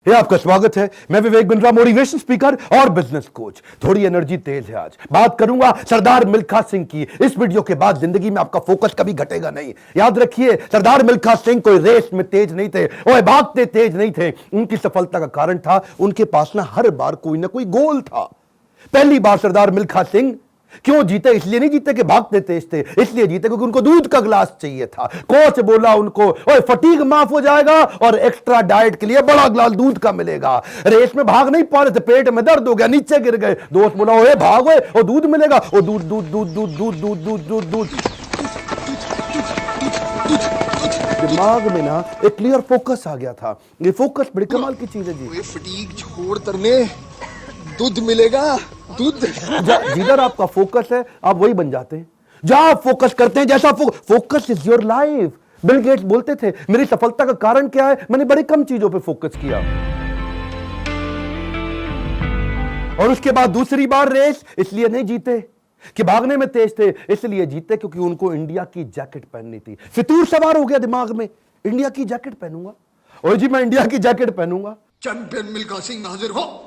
ये आपका स्वागत है। मैं विवेक बिंद्रा, मोटिवेशन स्पीकर और बिजनेस कोच। थोड़ी एनर्जी तेज है। आज बात करूंगा सरदार मिल्खा सिंह की। इस वीडियो के बाद जिंदगी में आपका फोकस कभी घटेगा नहीं। याद रखिए, सरदार मिल्खा सिंह कोई रेस में तेज नहीं थे, वो भागते तेज नहीं थे। उनकी सफलता का कारण था उनके पास ना हर बार कोई ना कोई गोल था। पहली बार सरदार मिल्खा सिंह क्यों जीते? इसलिए नहीं जीते कि भागते तेज थे, इसलिए जीते क्योंकि उनको दूध का गिलास चाहिए था। कोच बोला उनको, ओए फटीग माफ हो जाएगा और एक्स्ट्रा डाइट के लिए बड़ा गिलास दूध का मिलेगा। रेस में भाग नहीं पा रहे थे, पेट में दर्द हो गया, नीचे गिर गए। दोस्त बोला, ओए भागो और दूध मिलेगा। और दूध दूध दूध दूध दूध दूध दूध दूध दूध दिमाग में ना एक क्लियर फोकस आ गया था। ये फोकस बड़ी कमाल की चीज है जी। फटीग छोड़ तरने दूध मिलेगा, दूध। जिधर आपका फोकस है आप वही बन जाते हैं। जहां आप फोकस करते हैं, जैसा focus is your life. Bill Gates बोलते थे, मेरी सफलता का कारण क्या है? मैंने बड़ी कम चीजों पे फोकस किया। और उसके बाद दूसरी बार रेस इसलिए नहीं जीते कि भागने में तेज थे, इसलिए जीते क्योंकि उनको इंडिया की जैकेट पहननी थी। फितूर सवार हो गया दिमाग में, इंडिया की जैकेट पहनूंगा। और जी मैं इंडिया की जैकेट पहनूंगा। चैंपियन मिल्खा सिंह हाजिर हो।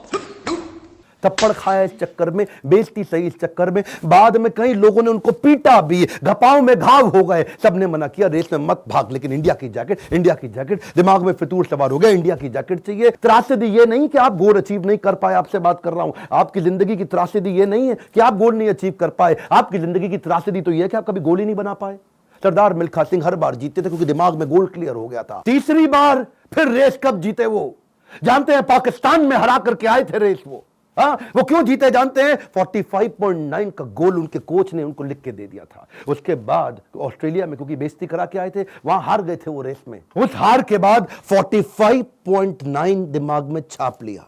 थप्पड़ खाया इस चक्कर में, बेइज्जती सही इस चक्कर में। बाद में कई लोगों ने उनको पीटा भी, घपाव में घाव हो गए। सबने मना किया, रेस में मत भाग, लेकिन इंडिया की जैकेट, इंडिया की जैकेट। दिमाग में फितूर सवार हो गया, इंडिया की जैकेट चाहिए। त्रासदी ये नहीं कि आप गोल अचीव नहीं कर पाए, आपसे बात कर रहा हूं। आपकी जिंदगी की त्रासदी ये नहीं है कि आप गोल नहीं अचीव कर पाए। आपकी जिंदगी की त्रासदी तो ये है कि आप कभी गोल ही नहीं बना पाए। सरदार मिल्खा सिंह हर बार जीते थे क्योंकि दिमाग में गोल क्लियर हो गया था। तीसरी बार फिर रेस कब जीते वो जानते हैं? पाकिस्तान में हरा करके आए थे रेस वो। वो क्यों जीते जानते हैं? 45.9 का गोल उनके कोच ने उनको लिख के दे दिया था। उसके बाद ऑस्ट्रेलिया में क्योंकि बेइज्जती करा के आए थे, वहां हार गए थे वो रेस में। उस हार के बाद 45.9 दिमाग में छाप लिया।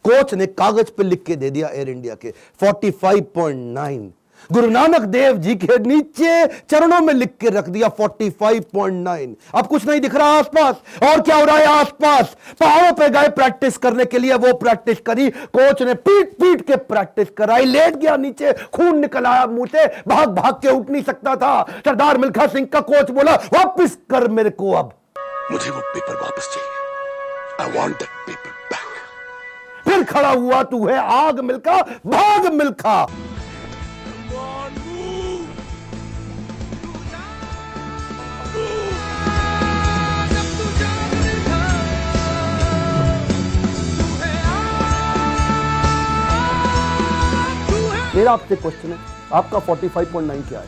कोच ने कागज पे लिख के दे दिया एयर इंडिया के 45.9। गुरु नानक देव जी के नीचे चरणों में लिख के रख दिया 45.9। अब कुछ नहीं दिख रहा आसपास। और क्या हो रहा है आसपास? पहाड़ों पे गए प्रैक्टिस करने के लिए, वो प्रैक्टिस करी। कोच ने पीट पीट के प्रैक्टिस कराई। लेट गया नीचे, खून निकल आया मुंह से, भाग भाग के उठ नहीं सकता था। सरदार मिल्खा सिंह का कोच बोला, वापस कर मेरे को, अब मुझे वो पेपर वापस चाहिए। I want that paper back। फिर खड़ा हुआ, तू है आग मिल्खा, भाग मिल्खा। मेरा आपसे क्वेश्चन है, आपका 45.9 क्या है?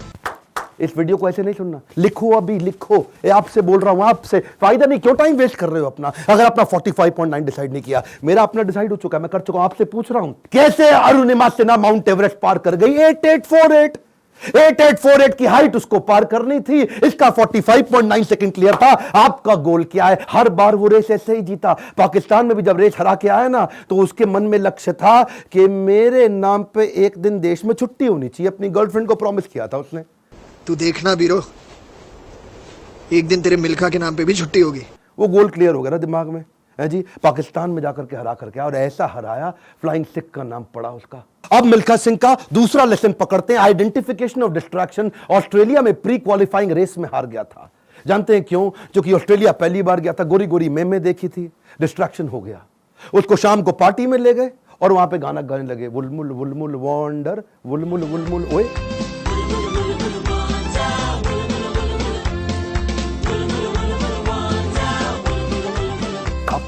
इस वीडियो को ऐसे नहीं सुनना, लिखो, अभी लिखो। ये आपसे बोल रहा हूं, आपसे। फायदा नहीं, क्यों टाइम वेस्ट कर रहे हो अपना? अगर अपना 45.9 डिसाइड नहीं किया, मेरा अपना डिसाइड हो चुका है, मैं कर चुका हूं। आपसे पूछ रहा हूं, कैसे अरुणिमा सिन्हा माउंट एवरेस्ट पार कर गई? 8848 की हाइट उसको पार करनी थी। इसका 45.9 सेकंड क्लियर था। आपका गोल क्या है? हर बार वो रेस ऐसे ही जीता। पाकिस्तान में भी जब रेस हरा के आया ना, तो उसके मन में लक्ष्य था कि मेरे नाम पे एक दिन देश में छुट्टी होनी चाहिए। अपनी गर्लफ्रेंड को प्रॉमिस किया था उसने। तू देखना बीरो, एक दिन तेरे मिल्खा के नाम पे भी छुट्टी होगी। वो गोल क्लियर हो गया ना दिमाग में, है जी। पाकिस्तान में जाकर के हरा करके, और ऐसा हराया, फ्लाइंग सिख का नाम पड़ा उसका। अब मिल्खा सिंह का दूसरा लेसन पकड़ते हैं, आइडेंटिफिकेशन ऑफ डिस्ट्रैक्शन। ऑस्ट्रेलिया में प्री क्वालिफाइंग रेस में हार गया था। जानते हैं क्यों? क्योंकि ऑस्ट्रेलिया पहली बार गया था, गोरी गोरी मेमे देखी थी, डिस्ट्रैक्शन हो गया। उसको शाम को पार्टी में ले गए और वहां पे गाना गाने लगे, वुलमुल वुलमुल वॉन्डर, वुलमुल वुलमुल ओए।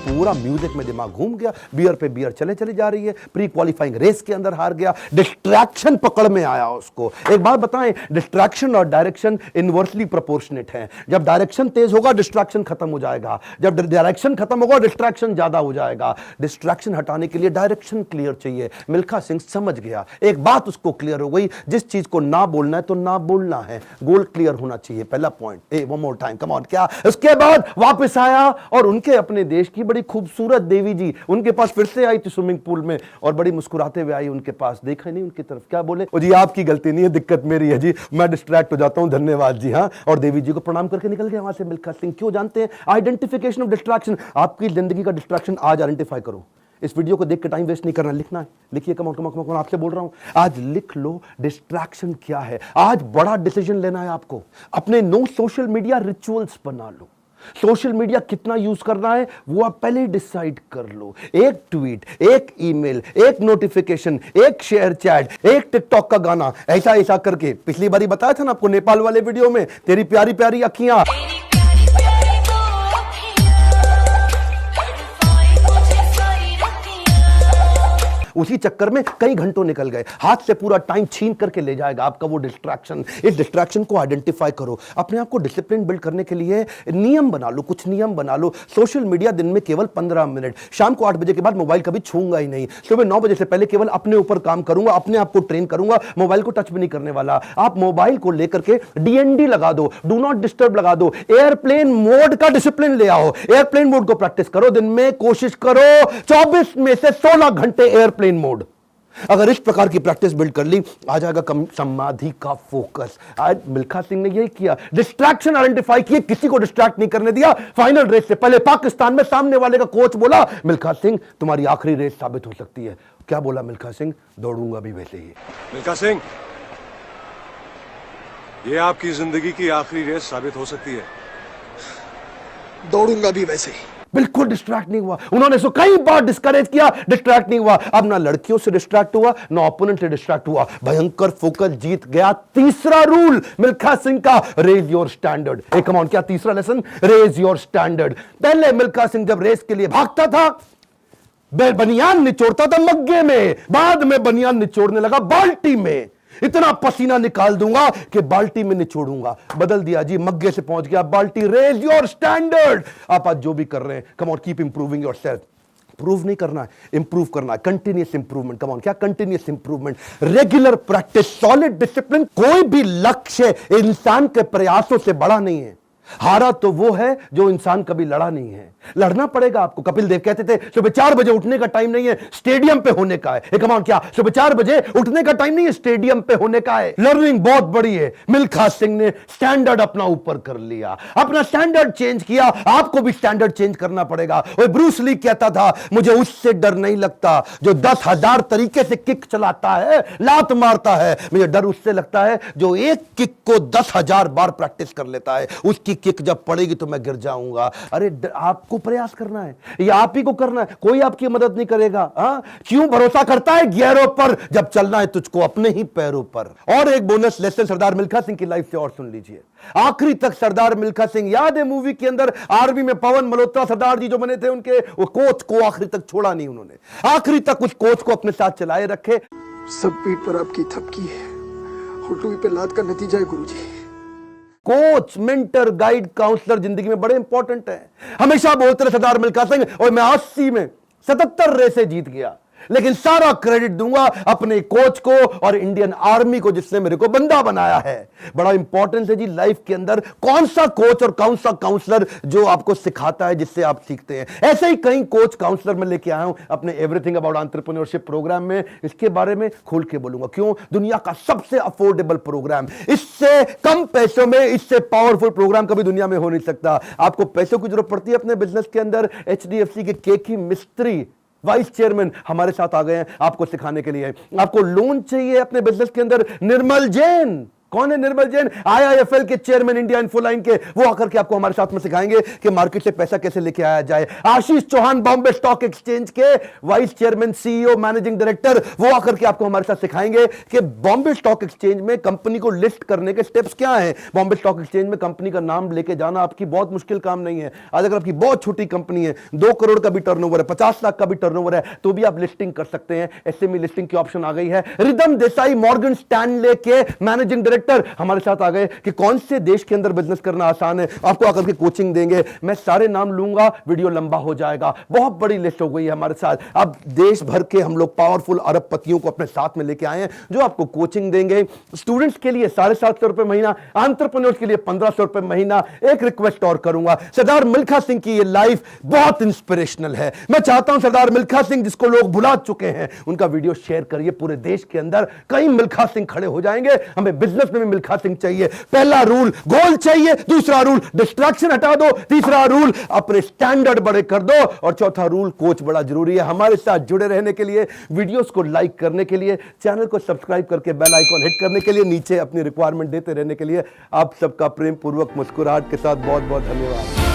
पूरा म्यूजिक में दिमाग घूम गया, बियर पे बियर चले चली जा रही है। प्री क्वालिफाइंग रेस के अंदर हार गया, डिस्ट्रैक्शन पकड़ में आया उसको। एक बात बताएं, डिस्ट्रैक्शन और डायरेक्शन इनवर्सली प्रोपोर्शनेट है। जब डायरेक्शन तेज होगा, डिस्ट्रैक्शन खत्म हो जाएगा। जब डायरेक्शन खत्म होगा, डिस्ट्रैक्शन ज्यादा हो जाएगा। डिस्ट्रैक्शन हटाने के लिए डायरेक्शन क्लियर चाहिए। मिल्खा सिंह समझ गया, एक बात उसको क्लियर हो गई, जिस चीज को ना बोलना है तो ना बोलना है। गोल क्लियर होना चाहिए, पहला point. One more time, come on. क्या? उसके बाद वापस आया और उनके अपने देश की बड़ी खूबसूरत देवी जी उनके पास फिर से आई थी स्विमिंग पूल में, और बड़ी मुस्कुराते हुए आई उनके पास। देखा नहीं उनकी तरफ, क्या बोले? जी आपकी गलती नहीं है, दिक्कत मेरी है जी, मैं डिस्ट्रैक्ट हो जाता हूं, धन्यवाद जी। हाँ, और देवी जी को प्रणाम करके निकल गया वहां से मिल्खा सिंह। क्यों जानते हैं? Identification of distraction. आपकी जिंदगी का डिस्ट्रैक्शन आज आइडेंटिफाई करो। इस वीडियो को देख के टाइम वेस्ट नहीं करना, लिखना है। लिखिए, कम ऑन आपसे बोल रहा हूं, आज लिख लो डिस्ट्रैक्शन क्या है। आज बड़ा डिसीजन लेना है आपको। अपने नो सोशल मीडिया रिचुअल्स बना लो। सोशल मीडिया कितना यूज करना है वो आप पहले ही डिसाइड कर लो। एक ट्वीट, एक ईमेल, एक नोटिफिकेशन, एक शेयर चैट, एक टिकटॉक का गाना, ऐसा ऐसा करके। पिछली बारी बताया था ना आपको नेपाल वाले वीडियो में, तेरी प्यारी प्यारी अखियां, उसी चक्कर में कई घंटों निकल गए, हाथ से पूरा टाइम छीन करके ले जाएगा आपका वो डिस्ट्रैक्शन। इस डिस्ट्रैक्शन को आइडेंटिफाई करो, अपने आप को डिसिप्लिन बिल्ड करने के लिए नियम बना लो, कुछ नियम बना लो। सोशल मीडिया दिन में केवल 15 मिनट, शाम को 8 बजे के बाद मोबाइल कभी छूंगा ही नहीं, सुबह 9 बजे से पहले केवल अपने ऊपर काम करूंगा, अपने आप को ट्रेन करूंगा, मोबाइल को टच भी नहीं करने वाला। आप मोबाइल को लेकर के डीएनडी लगा दो, डू नॉट डिस्टर्ब लगा दो, एयरप्लेन मोड का डिसिप्लिन ले आओ, एयरप्लेन मोड को प्रैक्टिस करो। दिन में कोशिश करो 24 में से 16 घंटे एयरप्लेन मोड। अगर इस प्रकार की प्रैक्टिस बिल्ड कर ली, आ जाएगा कम समाधि का फोकस। आज मिल्खा सिंह ने यही किया, डिस्ट्रैक्शन आइडेंटिफाई किए, किसी को डिस्ट्रैक्ट नहीं करने दिया। फाइनल रेस से पहले पाकिस्तान में सामने वाले का कोच बोला, मिल्खा सिंह तुम्हारी आखिरी रेस साबित हो सकती है। क्या बोला मिल्खा सिंह? दौड़ूंगा भी वैसे ही। मिल्खा सिंह, ये आपकी जिंदगी की आखिरी रेस साबित हो सकती है। दौड़ूंगा भी वैसे ही। बिल्कुल डिस्ट्रैक्ट नहीं हुआ। उन्होंने इसको कई बार डिस्करेज किया, डिस्ट्रैक्ट नहीं हुआ। अब ना लड़कियों से डिस्ट्रैक्ट हुआ, ना ओपोनेंट से डिस्ट्रैक्ट हुआ, भयंकर फोकस, जीत गया। तीसरा रूल मिल्खा सिंह का, रेज योर स्टैंडर्ड। एक कमांड, क्या तीसरा लेसन? Raise your standard. पहले मिल्खा सिंह जब रेस के लिए भागता था, बनियान निचोड़ता था मग्गे में, बाद में बनियान निचोड़ने लगा बाल्टी में। इतना पसीना निकाल दूंगा कि बाल्टी में निचोड़ूंगा। बदल दिया जी, मग्गे से पहुंच गया बाल्टी। Raise your standard. आप आज जो भी कर रहे हैं, come on, keep improving yourself. Prove नहीं करना है, इंप्रूव करना है, कंटिन्यूअस इंप्रूवमेंट। कम ऑन, क्या continuous improvement? Regular practice, solid discipline. कोई भी लक्ष्य इंसान के प्रयासों से बड़ा नहीं है। हारा तो वो है जो इंसान कभी लड़ा नहीं है। लड़ना पड़ेगा आपको। कपिल देव कहते थे सुबह 4 बजे उठने का टाइम नहीं है, स्टेडियम पे होने का है। कमाल, क्या सुबह 4 बजे उठने का टाइम नहीं है, स्टेडियम पे होने का है। लर्निंग बहुत बड़ी है। मिल्खा सिंह ने स्टैंडर्ड अपना ऊपर कर लिया, अपना स्टैंडर्ड चेंज किया। आपको भी स्टैंडर्ड चेंज करना पड़ेगा। और ब्रूस ली कहता था, मुझे उससे डर नहीं लगता जो 10,000 तरीके से किक चलाता है, लात मारता है। मुझे डर उससे लगता है जो एक किक को 10,000 बार प्रैक्टिस कर लेता है। उसकी किक जब पड़ेगी तो मैं गिर जाऊंगा। अरे आपको प्रयास करना है, ये आप ही को करना है, कोई आपकी मदद नहीं करेगा। क्यों भरोसा करता है गियरों पर, जब चलना है तुझको अपने ही पैरों पर। और एक बोनस लेसन सरदार मिल्खा सिंह की लाइफ से और सुन लीजिए। आखिरी तक सरदार मिल्खा सिंह, याद है मूवी के अंदर आर्मी में पवन मल्होत्रा सरदार जी जो बने थे, उनके वो कोच को आखिरी तक छोड़ा नहीं उन्होंने। आखिरी तक उस कोच को अपने साथ चलाए रखे। सब पीठ पर आपकी थपकी है, हुटुई पे लात का नतीजा है गुरुजी। कोच, मेंटर, गाइड, काउंसलर जिंदगी में बड़े इंपॉर्टेंट है। हमेशा बोलते रहे सरदार मिल्खा सिंह, और मैं 80 में 77 रेसें जीत गया, लेकिन सारा क्रेडिट दूंगा अपने कोच को और इंडियन आर्मी को जिसने मेरे को बंदा बनाया है। बड़ा इंपॉर्टेंट है जी लाइफ के अंदर कौन सा कोच और कौन सा काउंसलर जो आपको सिखाता है, जिससे आप सीखते हैं। ऐसे ही कई कोच काउंसलर मैं लेके आया हूं अपने एवरीथिंग अबाउट एंटरप्रेन्योरशिप प्रोग्राम में। इसके बारे में खोल के बोलूंगा। क्यों? दुनिया का सबसे अफोर्डेबल प्रोग्राम, इससे कम पैसों में इससे पावरफुल प्रोग्राम कभी दुनिया में हो नहीं सकता। आपको पैसों की जरूरत पड़ती है अपने बिजनेस के अंदर, HDFC के केकी मिस्त्री वाइस चेयरमैन हमारे साथ आ गए हैं आपको सिखाने के लिए। आपको लोन चाहिए अपने बिजनेस के अंदर, निर्मल जैन। कौन है निर्मल जैन? IIFL के चेयरमैन, इंडिया इन्फोलाइन के। वो आकर के आपको हमारे साथ में सिखाएंगे कि मार्केट से पैसा कैसे लेके आया जाए। आशीष चौहान, बॉम्बे स्टॉक एक्सचेंज के vice chairman, CEO, managing director, वो आकर के आपको हमारे साथ सिखाएंगे कि बॉम्बे स्टॉक एक्सचेंज में कंपनी को लिस्ट करने के स्टेप्स क्या हैं। बॉम्बे स्टॉक एक्सचेंज में कंपनी का नाम लेके जाना आपकी बहुत मुश्किल काम नहीं है। आज अगर आपकी बहुत छोटी कंपनी है, 2 करोड़ का भी टर्नओवर है, 50 लाख का भी टर्नओवर है, तो भी आप लिस्टिंग कर सकते हैं। SME लिस्टिंग की ऑप्शन आ गई है। रिदम देसाई, मॉर्गन स्टैनले के मैनेजिंग डायरेक्टर हमारे साथ आ गए कि कौन से देश के अंदर बिजनेस करना आसान है। आपको आकर के कोचिंग देंगे। मैं सारे नाम लूंगा, वीडियो लंबा हो जाएगा। बहुत बड़ी लिस्ट हो गई है हमारे साथ। अब देश भर के हम लोग पावरफुल अरबपतियों को अपने साथ में लेके आए हैं जो आपको कोचिंग देंगे। स्टूडेंट्स के लिए 750 रुपए महीना, एंटरप्रेन्योर्स के लिए 1500 रुपए महीना। एक रिक्वेस्ट और करूंगा, सरदार मिल्खा सिंह की ये लाइफ बहुत इंस्पिरेशनल है। मैं चाहता हूं सरदार मिल्खा सिंह जिसको लोग भुला चुके हैं, उनका वीडियो शेयर करिए पूरे देश के अंदर। कई मिल्खा सिंह खड़े हो जाएंगे। हमें बिजनेस में भी मिल्खा सिंह चाहिए। पहला रूल गोल चाहिए, दूसरा रूल डिस्ट्रैक्शन हटा दो, तीसरा रूल अपने स्टैंडर्ड बड़े कर दो, और चौथा रूल कोच बड़ा जरूरी है। हमारे साथ जुड़े रहने के लिए, वीडियोस को लाइक करने के लिए, चैनल को सब्सक्राइब करके बेल आइकॉन हिट करने के लिए, नीचे अपनी रिक्वायरमेंट देते रहने के लिए आप सबका प्रेम पूर्वक मुस्कुराहट के साथ बहुत बहुत धन्यवाद।